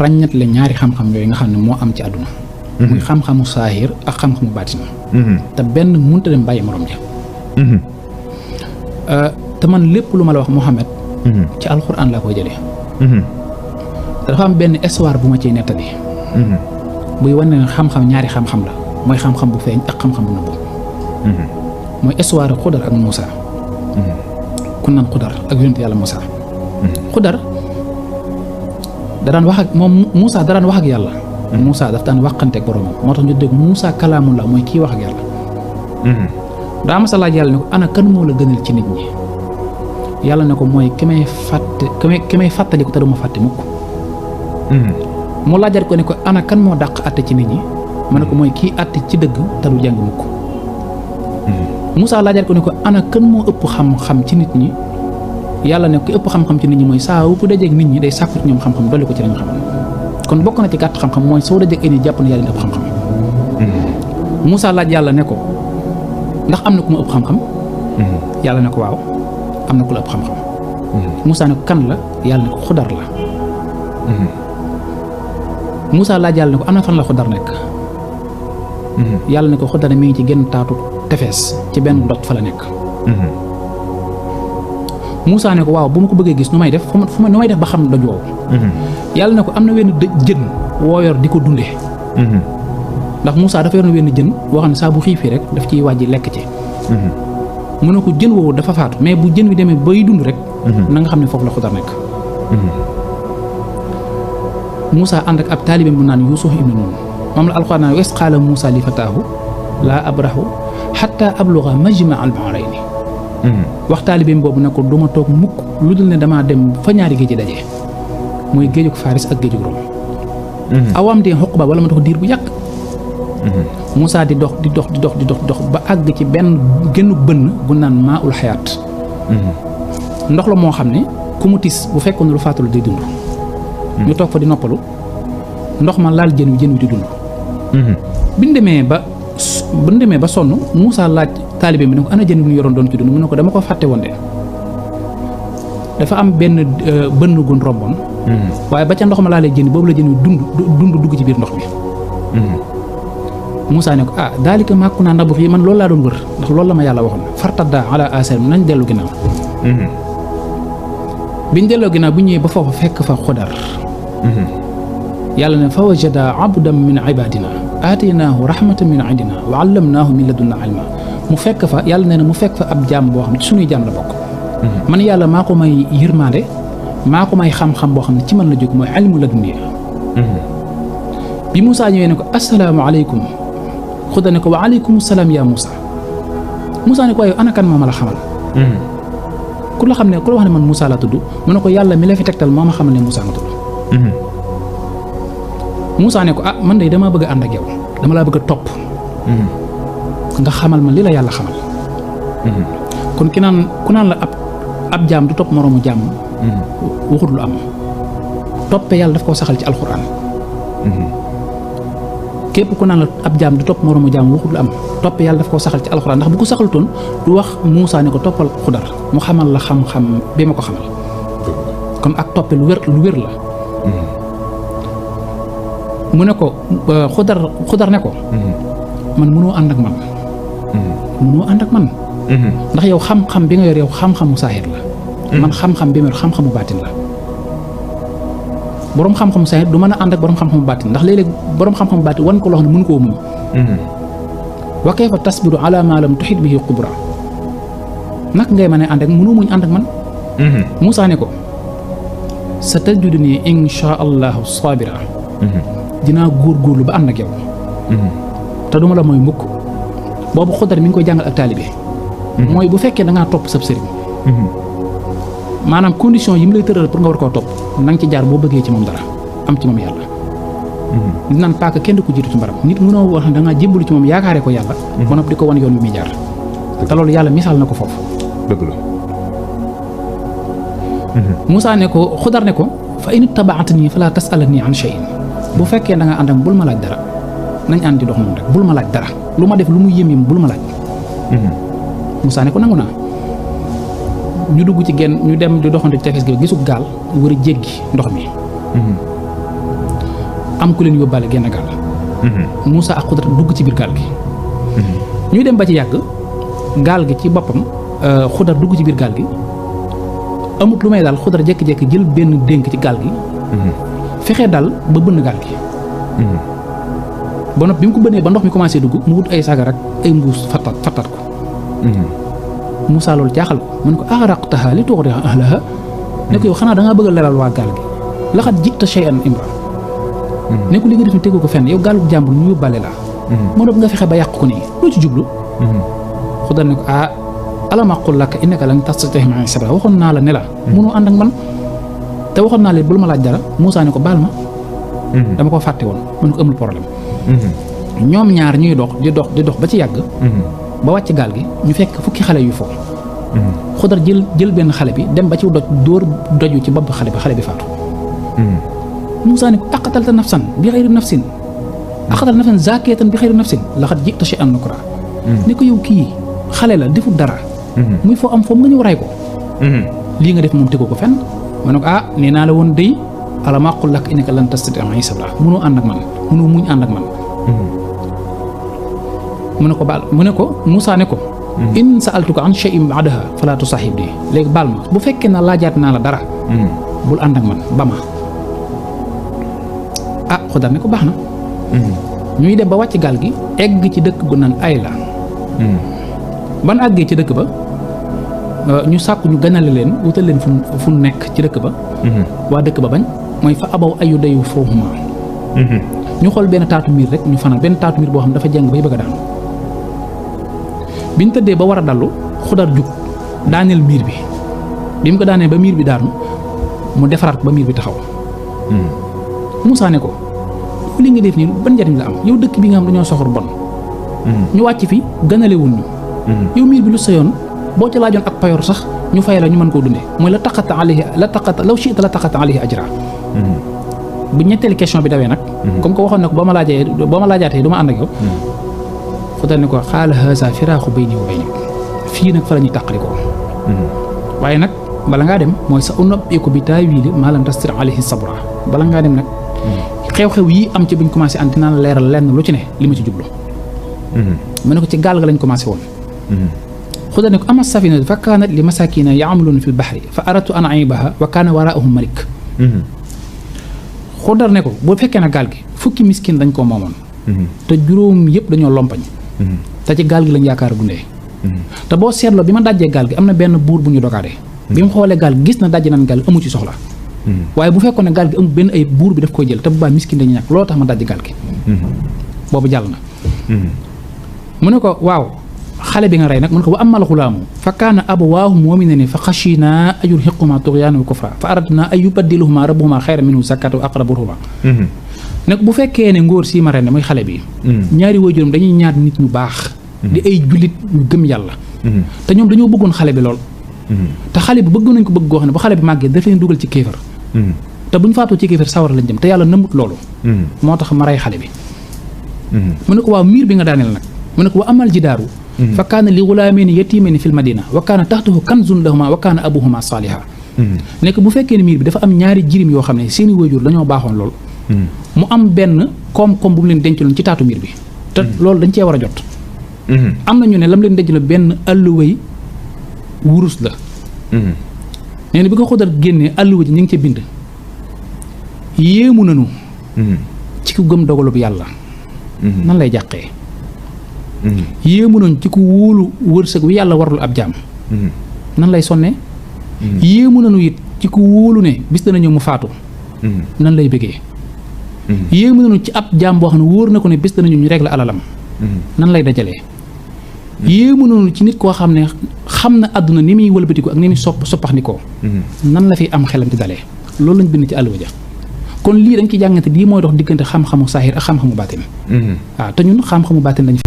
ràññatle ñaari xam-xam yooyu nga xam ne moo am ci àdduna muy xam-xamu saahir ak xam-xamu baatin te benn mënta dem bàyyi morom ja te man lépp lu ma la wax Mouhamed ci alxuraan laa koy jëlee te dafa am benn histoire bu ma ciy nettali buy wane ne xam-xam ñaari xam-xam la mooy xam-xam bu feeñ ak xam-xam bu nëbbu mooy histoire Xudar ak Moussa ku naan Xudar ak yonent yàlla Moussa Xudar da daan wax ak moom Moussa da daan wax ak yàlla Moussa daf daan waxanteeg boromam moo tax ñu dégg Moussa kalaamullah mooy kii wax ak yàlla daa ma sa laaj yàlla ne ko ana kan moo la gënal ci nit ñi yàlla ne ko mooy ki may fàttaliku te du ma fàtte mukk mu laajaat ko ne ko ana kan moo dàq àtte ci nit ñi ma ne ko mooy kii àtte ci dëgg te du jàng mukk Moussa laajaat ko ne ko ana kan moo ëpp xam-xam ci nit ñi yàlla ne ko ëpp xam-xam ci nit ñi mooy saa wu dajeeg nit ñi day sàkku ci ñoom xam-xam dolli ko ci lañ xam kon bokk na ci gàtt xam-xam mooy soo dajeeg ay nit jàpp ne yaa leen ëpp xam-xam Moussa laaj yàlla ne ko ndax am na ku ma ëpp xam-xam yàlla ne ko waaw am na ku la ëpp xam-xam Moussa ne ko kan la yàlla ne ko Xudar la Moussa laaj yàlla ne ko am na fan la Xudar nekk yàlla ne ko Xudar mi ngi ci genn taatu tefees ci benn dot fa la nekk Moussa ne ko waaw bu ma ko bëggee gis nu may def nu may def ba xam doj woowu yàlla ne ko am na wenn jën woo yor di ko dundee ndax Moussa dafa yor na wenn jën boo xam ne saa bu xiifee rek daf ciy wàjji lekk ci mu ne ko jën woowu dafa faatu mais bu jën wi demee bay dund rek na nga xam ne foofu la Xudar nekk Moussa ànd ak ab taalibeem bu naan Yuusuf ibnu Nun moom la alxuraan naan wes qaala Moussa li fataahu laa abrahu xatta abluga majma al bahrayni wax taalibeem boobu ne ko du ma toog mukk lu dul ne damaa dem fa ñaari géej daje mooy géejug Faris ak géejug Rom awaam te xoq ba wala ma dox diir bu yàgg Moussa di dox ba àgg ci benn génn bënn gu naan maa ul xayaat ndox la moo xam ne ku mu tis bu fekkoon lu faatu la day dund ñu toog fa di noppalu ndox ma laal jën wi di dund bi ñu demee ba sonn Moussa laaj taalibe bi ne ko ana jën bi ñu yoroon doon ci dund mu ne ko dama ko fàtte woon de dafa am benn bënn gun romboon waaye ba ca ndox ma laalee jën boobu la jën wi dund dugg ci biir ndox mi Moussa ne ko daalika maa kunnaa nabghi man loolu laa doon wër ndax loolu la ma yàlla waxoon fartaddaa alaa aasaarihim nañ dellu ginnaaw biñ delloo ginnaaw bu ñëwee ba foofu fekk fa Xudar yàlla ne fa wajada abdan min ibadina aataynaahu rahmatan min indina wa allamnaahu min ladunna ilma mu fekk fa yàlla nee na mu fekk fa ab jaam boo xam ne ci suñuy jaam la bokk man yàlla maa ko may yërmaande maa ko may xam-xam boo xam ne ci man la jóg mooy ilmu ladunniya bi Moussa ñëwee ne ko assalaamu aleykum Xudar ne ko wa aleykum salaam yaa Moussa Moussa ne ko waaye ana kan moo ma la xamal ku la xam ne ku la wax ne man Moussa laa tudd mu ne ko yàlla mi la fi tegtal moo ma xamal ne Moussa nga tudd Moussa ne ko man de damaa bëgg a ànd ak yow dama laa bëgg a topp nga xamal ma li la yàlla xamal kon ku naan la ab jaam du topp moroomu jaam waxut lu am toppe yàlla daf koo saxal ci alxuraan képp ku naan la ab jaam du topp moroomu jaam waxut lu am toppe yàlla daf koo saxal ci alxuraan ndax bu ko saxalutoon du wax Moussa ne ko toppal Xudar mu xamal la xam-xam bi ma ko xamal comme ak toppe lu wér la mu ne ko Xudar ne ko man mënoo ànd ak man mënoo ànd ak man ndax yow xam-xam bi nga yor yow xam-xamu saahir la man xam-xam bi ma yor xam-xamu baatin la boroom xam-xamu saahir du mën a ànd ak boroom xam-xamu baatin ndax léeg-léeg boroom xam-xamu baatin wan ko loo xam ne mënu koo muñ wa kayfa tasbiru ala ma lam tuhit bihi xubra nag ngay mën a ànd ak mënoo muñ ànd ak man Moussa ne ko sa tajiduni insha allahu sabira dinaa góorgóorlu ba ànd ak yow te duma la mooy mukk boobu Xudar mi ngi koy jàngal ak taalibe mooy bu fekkee da ngaa topp sab sëriñ maanaam condition yi mu lay tëral pour nga war koo topp na nga ci jaar boo bëggee ci moom dara am ci moom yàlla di naan paaka kenn du ko jiitu ci mbaram nit mënoo wax ne da ngaa jébbalu ci moom yaakaaree ko yàlla ba noppi di ko wan yoon wi muy jaar te loolu yàlla misaal na ko foofu dëgg la Moussa ne ko Xudar ne ko fa in tabaatanii falaa tasalanii an shay'in bu fekkee da nga ànd ak bul ma laaj dara nañ ànd di dox moom rek bul ma laaj dara lu ma def lu mu yëm bul ma laaj Moussa ne ko nangu naa ñu dugg ci genn ñu dem di doxante ci tefes gi gisu gaal war a jéggi ndox mi am ku leen yóbbaale genn gaal. Moussa ak Xudar dugg ci biir gaal gi. ñuy dem ba ci yàgg gaal gi ci boppam Xudar dugg ci biir gaal gi amut lu may daal Xudar jékki-jékki jël benn dénk ci gaal gi. fexe daal ba bënn gaal gi. ba noppi bi mu ko bënnee ba ndox mi commencé dugg mu wut ay sagar ak ay mbuus fattat ko. Moussa loolu jaaxal ko mu ne ko aghraqtaha li tughriqa ahlaha ne ko yow xanaa da ngaa bëgg a leral waa gaal gi laqad ji'ta shay'an imra ne ko li nga def ni tegu ko fenn yow gaalu jàmbur ñu yóbbaale laa. moo doon nga fexe ba yàq ko nii loo ci jublu. Xudar ne ko alam aqul laka innaka lan tastati'a ma'iya sabra waxoon naa la ne la. mënoo ànd ak man te waxoon naa leen bul ma laaj dara Moussa ne ko baal ma. dama ko fàtte woon mën ko amul problème. ñoom ñaar ñuy dox di dox ba ci yàgg. ba wàcc gaal gi ñu fekk fukki xale yu foofu. Xudar jël benn xale bi dem ba ci dóor doju ci bopp xale bi faatu. Moussa ne ko aqatalta nafsan bi xayri nafsin aqatal nafsan zaakiyatan bi xayri nafsin laqad ji'ta shay'an nukra. ne ko yow kii xale la defut dara. muy foo am foofu nga ñëw ray ko. lii nga def moom tegoo ko fenn. ma ne ko nee naa la woon dey alam aqul laka innaka lan tastati'a ma'iya sabra mënoo ànd ak man mënoo muñ ànd ak man. mu ne ko baal mu ne ko Moussa ne ko. in sa'altuka an shay'in ba'daha fala tusahibni léegi baal ma bu fekkee na laajaat naa la dara. bul ànd ak man ba ma. Xudar ne ko baax na. ñuy dem ba wàcc gaal gi egg ci dëkk gu naan Ayla. ban àggee ci dëkk ba ñu sàkku ñu ganale leen wutal leen fu nekk ci dëkk ba. waa dëkk ba bañ mooy fa abaw ayu dayu foohuma. ñu xool benn taatu miir rek ñu fanaan benn taatu miir boo xam dafa jàng bay bëgg a daanu. biñ tëddee ba war a dallu Xudar jug daaneel miir bi mu ko daanee ba miir bi daanu mu defaraat ko ba miir bi taxaw. Moussa ne ko li nga def nii ban njariñ la am yow dëkk bi nga xam dañoo soxor bon. ñu wàcc fi ganalewuñ ñu. yow miir bi lu sa yoon boo ca laajoon ak payoor sax ñu fay la ñu mën koo dundee mooy law shi'ta la taqata alayhi ajra. bu ñetteeli question bi dawee nag. comme que waxoon na ko boo ma laajaatee du ma ànd ak yow. Xudar ne ko qaala haazaa firaaqu bayni wa baynik fii nag fa la ñuy tàqalikoo. waaye nag bala ngaa dem mooy sa unabbi'uka bi ta'wiili maa lam tastir alayhi sabra bala ngaa dem nag. xew-xew yi am ci buñ commencé am dinaa la leeral lenn lu ci ne li ma ci jublu. mu ne ko ci gaal ga lañ commencé woon. Xudar ne ko amma safinatu fa kaanat li masaakiina ya'maluuna fil bahri fa aradtu an a'iibahaa wa kaana waraa'ahum malik. Xudar ne ko boo fekkee na gaal gi fukki miskin dañ koo moomoon. te juróom yëpp dañoo lompañ. te ci gaal gi lañ yaakaar dundee. te boo seetloo bi ma dajjee gaal gi am na benn buur bu ñu dogaadee. bi mu xoolee gaal gis na dajje nañ gaal amu ci soxla. waaye bu fekkoon ne gaal gi amul benn ay buur bi daf koy jël te bu baax miskin dañu ñàkk looloo tax ma dajji gaal gi. boobu jàll na. mu ne ko waaw xale bi nga rey nag mu ne ko wa ammal xulaamu fa kaana abawaahu mu'minayni fa xashiinaa an yurhiqahumaa tughyaana wa kufra fa aradnaa an yubaddilahumaa rabbuhumaa xayran minhu zakatan wa aqraba ruhmaa. nag bu fekkee ne ngóor sii ma ren mooy xale bi. ñaari waajuram dañuy ñaar nit ñu baax. di ay jullit ñu gëm yàlla. te ñoom dañoo bëggoon xale bi lool. te xale bi bëgg nañ ko bëgg goo xam ne bu xale bi màggee daf leen dugal ci kéefar. te buñ faatoo ci kéefar sawar lañ jëm te yàlla nëmmut loolu. moo tax ma rey xale bi. mu ne ko waaw miir bi nga daaneel nag mu ne ko wa amal jidaaru. fa kaana li gulaamayni yatiimayni fil madina wa kaana taxtahu kanzun lahumaa wa kaana abuhumaa saalihan. nekk bu fekkee ne miir bi dafa am ñaari jirim yoo xam ne seeni waajur dañoo baaxoon lool. mu am benn koom-koom bu mu leen dencaloon ci taatu miir bi. te loolu dañ cee war a jot. am na ñu ne lam leen dencaloon benn alluway wurus la. nee na bi ko Xudar génnee alluwa ji ñu ngi ca bind. yéemu nañu. ci ku gëm dogalub yàlla. nan lay jàqee. yéemu nañu ci ku wóolu wërsëg wi yàlla warul ab jaam. nan lay sonnee. yéemu nañu it ci ku wóolu ne bis dana ñëw mu faatu. nan lay bëggee. yéemu nañu ci ab jaam boo xam ne wóor na ko ne bis dana ñëw ñu régler alalam. nan lay dajalee. yéemu nañu ci nit koo xam ne xam na àdduna ni muy wëlbatiku ak ni muy soppaxndikoo. nan la fi am xelam ci dalee loolu lañ bind ci àlluwa ja kon lii dañ ci jàngante lii mooy dox diggante xam-xamu saahir ak xam-xamu baatin. waaw te ñun xam-xamu baatin lañ fi